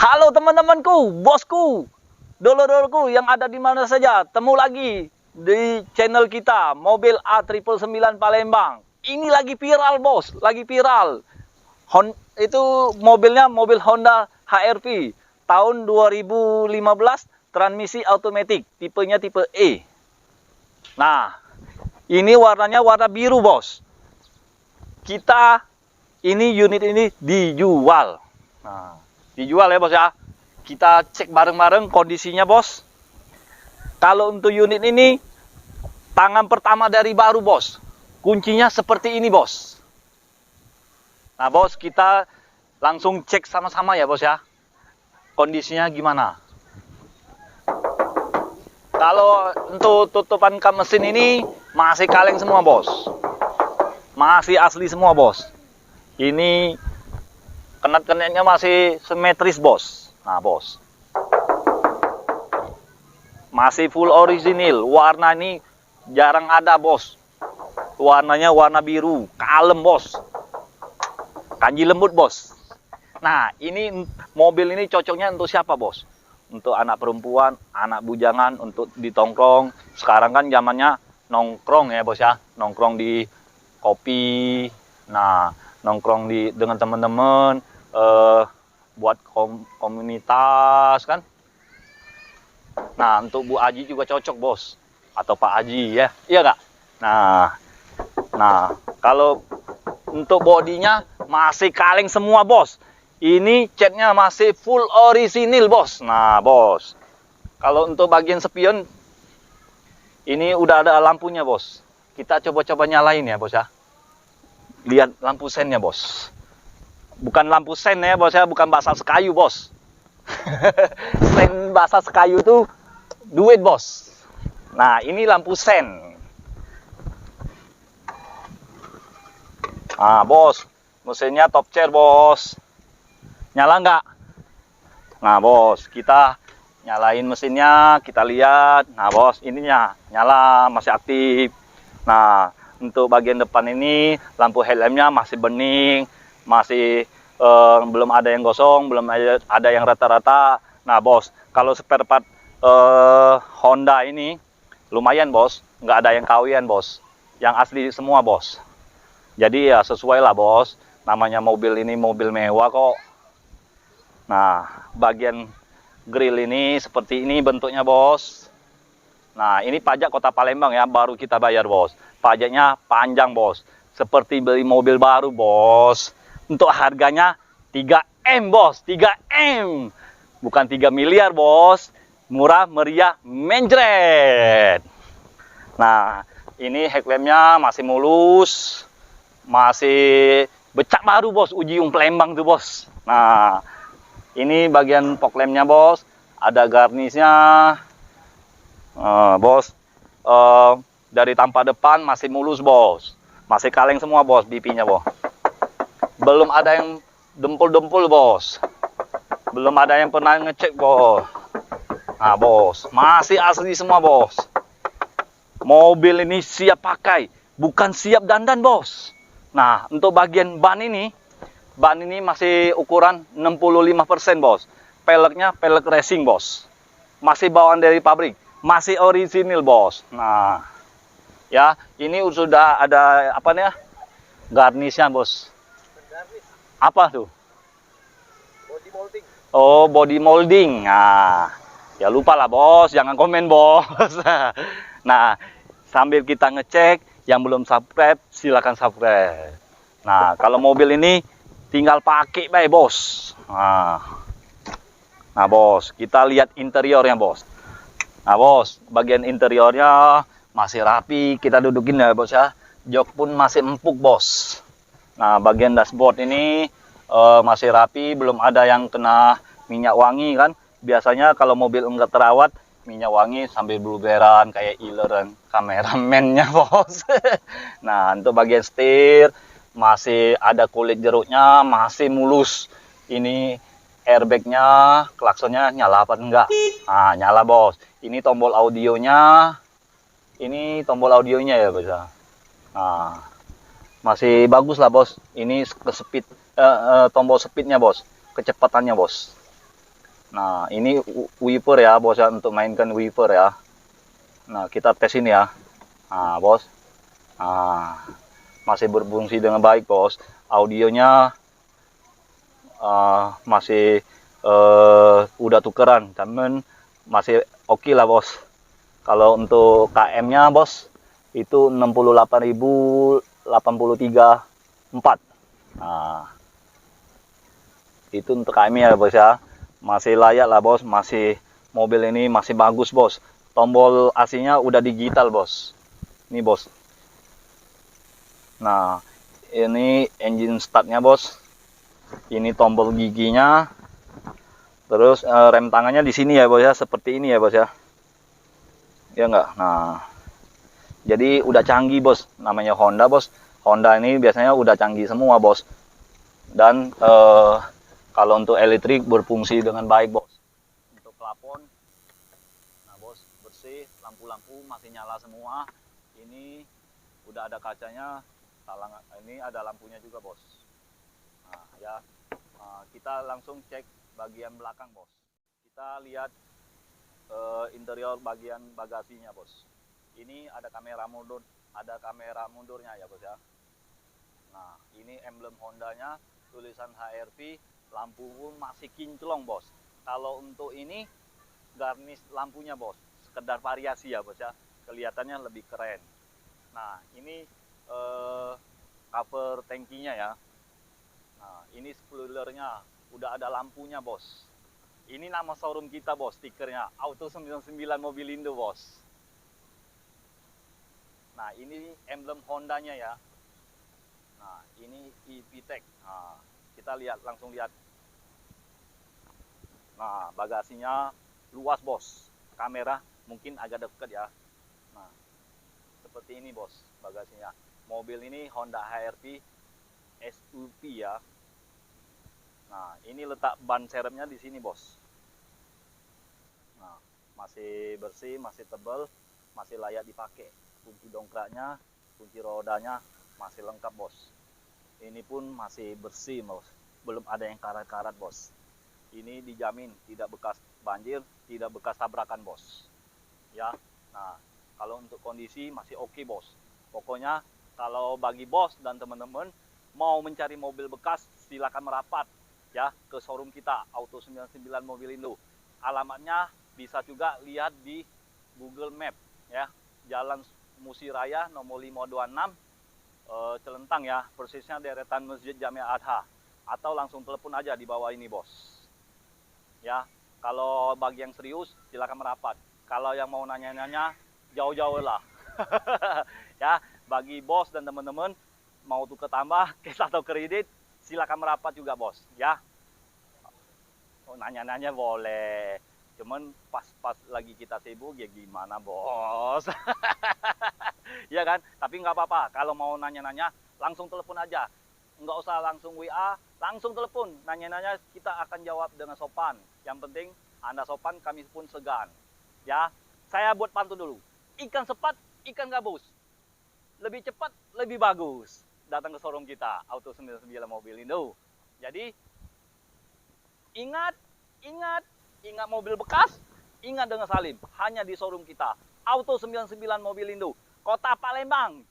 Halo teman-temanku, bosku, dulur-dulurku yang ada di mana saja, temu lagi di channel kita, mobil A999 Palembang. Ini lagi viral bos, lagi viral. Itu mobilnya mobil Honda HR-V tahun 2015, transmisi automatic, tipenya tipe E. Nah, ini warnanya warna biru bos. Unit ini dijual. Nah, dijual ya bos ya. Kita cek bareng-bareng kondisinya bos. Kalau untuk unit ini tangan pertama dari baru bos. Kuncinya seperti ini bos. Nah bos, kita langsung cek sama-sama ya bos ya. Kondisinya gimana. Kalau untuk tutupan kap mesin ini masih kaleng semua bos. Masih asli semua bos. Ini kenat-kenatnya masih simetris bos. Nah bos, masih full original. Warna ini jarang ada bos. Warnanya warna biru, kalem bos. Kanji lembut bos. Nah ini mobil ini cocoknya untuk siapa bos? Untuk anak perempuan, anak bujangan, untuk ditongkrong. Sekarang kan zamannya nongkrong ya bos ya. Nongkrong di kopi. Nah nongkrong dengan teman-teman. Buat komunitas kan. Nah untuk Bu Aji juga cocok bos, atau Pak Aji ya, iya gak? Nah kalau untuk bodinya masih kaleng semua bos. Ini catnya masih full orisinil bos. Nah bos, kalau untuk bagian spion ini udah ada lampunya bos. Kita coba-coba nyalain ya bos ya. Lihat lampu sennya bos. Bukan lampu sen ya bos ya, bukan bahasa sekayu bos. Sen bahasa sekayu tuh duit bos. Nah ini lampu sen. Nah bos, mesinnya top chair bos. Nyala nggak? Nah bos, kita nyalain mesinnya, kita lihat. Nah bos, ininya nyala, masih aktif. Nah untuk bagian depan ini lampu headlampnya masih bening, masih belum ada yang gosong, belum ada yang rata-rata. Nah bos, kalau spare part Honda ini lumayan bos, nggak ada yang kawian bos, yang asli semua bos. Jadi ya sesuai lah bos, namanya mobil ini mobil mewah kok. Nah bagian grill ini seperti ini bentuknya bos. Nah ini pajak Kota Palembang ya, baru kita bayar bos. Pajaknya panjang bos, seperti beli mobil baru bos. Untuk harganya 3M bos, 3M. Bukan 3 miliar bos. Murah, meriah, menjret. Nah, ini headlampnya masih mulus. Masih becak baru bos, Ujiung Palembang tuh bos. Nah, ini bagian fog lampnya bos. Ada garnisnya. Bos, dari tampak depan masih mulus bos. Masih kaleng semua bos, BP-nya bos. Belum ada yang dempul-dempul bos. Belum ada yang pernah ngecek bos. Nah bos, masih asli semua bos. Mobil ini siap pakai, bukan siap dandan bos. Nah untuk bagian ban ini masih ukuran 65% bos. Peleknya pelek racing bos. Masih bawaan dari pabrik, masih orisinil bos. Nah ya ini sudah ada apa nih ya, garnisnya bos. Apa tuh? Body molding. Oh, body molding. Nah, ya lupa lah bos, jangan komen bos. Nah, sambil kita ngecek, yang belum subscribe silakan subscribe. Nah, kalau mobil ini tinggal pakai baik bos. Nah bos, kita lihat interiornya bos. Nah bos, bagian interiornya masih rapi, kita dudukin ya bos ya. Jok pun masih empuk bos. Nah bagian dashboard ini masih rapi, belum ada yang kena minyak wangi kan. Biasanya kalau mobil enggak terawat, minyak wangi sambil bluberan kayak ileran kameramennya bos. Nah untuk bagian setir masih ada kulit jeruknya, masih mulus. Ini airbagnya, klaksonnya nyala apa enggak? Nah nyala bos. Ini tombol audionya, ya bos. Nah masih bagus lah bos. Ini ke speed, tombol speednya bos, kecepatannya bos. Nah, ini wiper ya, bos ya, untuk mainkan wiper ya. Nah, kita tes ini ya. Nah, bos. Nah, masih berfungsi dengan baik, bos. Audionya masih udah tukeran, cuman masih oke lah, bos. Kalau untuk KM-nya, bos, itu 68.083,4. Nah, itu untuk KM ya, bos ya. Masih layak lah, bos. Mobil ini masih bagus, bos. Tombol AC-nya udah digital, bos. Ini, bos. Nah, ini engine startnya, bos. Ini tombol giginya. Terus rem tangannya di sini ya, bos ya. Seperti ini ya, bos ya. Ya enggak? Nah, jadi udah canggih, bos. Namanya Honda, bos. Honda ini biasanya udah canggih semua, bos. Dan kalau untuk elektrik berfungsi dengan baik, bos. Untuk plafon, nah, bos, bersih. Lampu-lampu masih nyala semua. Ini udah ada kacanya. Ini ada lampunya juga, bos. Nah, ya. Kita langsung cek bagian belakang, bos. Kita lihat interior bagian bagasinya, bos. Ini ada kamera mundurnya ya, bos ya. Nah, ini emblem Hondanya, tulisan HRV, lampu pun masih kinclong, bos. Kalau untuk ini garnish lampunya, bos, sekedar variasi ya, bos ya. Kelihatannya lebih keren. Nah, ini cover tangkinya ya. Nah, ini spoilernya udah ada lampunya, bos. Ini nama showroom kita, bos, stikernya Auto 99 Mobilindo, bos. Nah, ini emblem Hondanya ya. Nah, ini EVTEC. Nah, kita langsung lihat. Nah, bagasinya luas, bos. Kamera mungkin agak dekat ya. Nah, seperti ini, bos, bagasinya. Mobil ini Honda HR-V SUV ya. Nah, ini letak ban serepnya di sini, bos. Nah, masih bersih, masih tebal, masih layak dipakai. Kunci dongkraknya, kunci rodanya masih lengkap, bos. Ini pun masih bersih, bos. Belum ada yang karat-karat, bos. Ini dijamin tidak bekas banjir, tidak bekas tabrakan, bos. Ya. Nah, kalau untuk kondisi masih oke, bos. Pokoknya kalau bagi bos dan teman-teman mau mencari mobil bekas, silakan merapat ya ke showroom kita Auto 99 Mobilindo. Alamatnya bisa juga lihat di Google Map ya. Jalan Musi Raya nomor 526 Celentang ya, persisnya deretan Masjid Jamiah Adha. Atau langsung telepon aja di bawah ini, bos. Ya, kalau bagi yang serius silakan merapat. Kalau yang mau nanya-nanya jauh-jauh lah. Ya, bagi bos dan teman-teman mau tukar tambah cash atau kredit silakan merapat juga, bos ya. Oh, nanya-nanya boleh, cuman pas lagi kita sibuk ya gimana, bos. Ya kan, tapi nggak apa-apa kalau mau nanya-nanya langsung telepon aja, nggak usah langsung WA, langsung telepon nanya-nanya, kita akan jawab dengan sopan. Yang penting Anda sopan, kami pun segan ya. Saya buat pantun dulu, ikan sepat ikan gabus, lebih cepat lebih bagus datang ke showroom kita Auto 99 Mobilindo. Jadi ingat mobil bekas, ingat dengan Salim, hanya di showroom kita Auto 99 Mobilindo, Kota Palembang,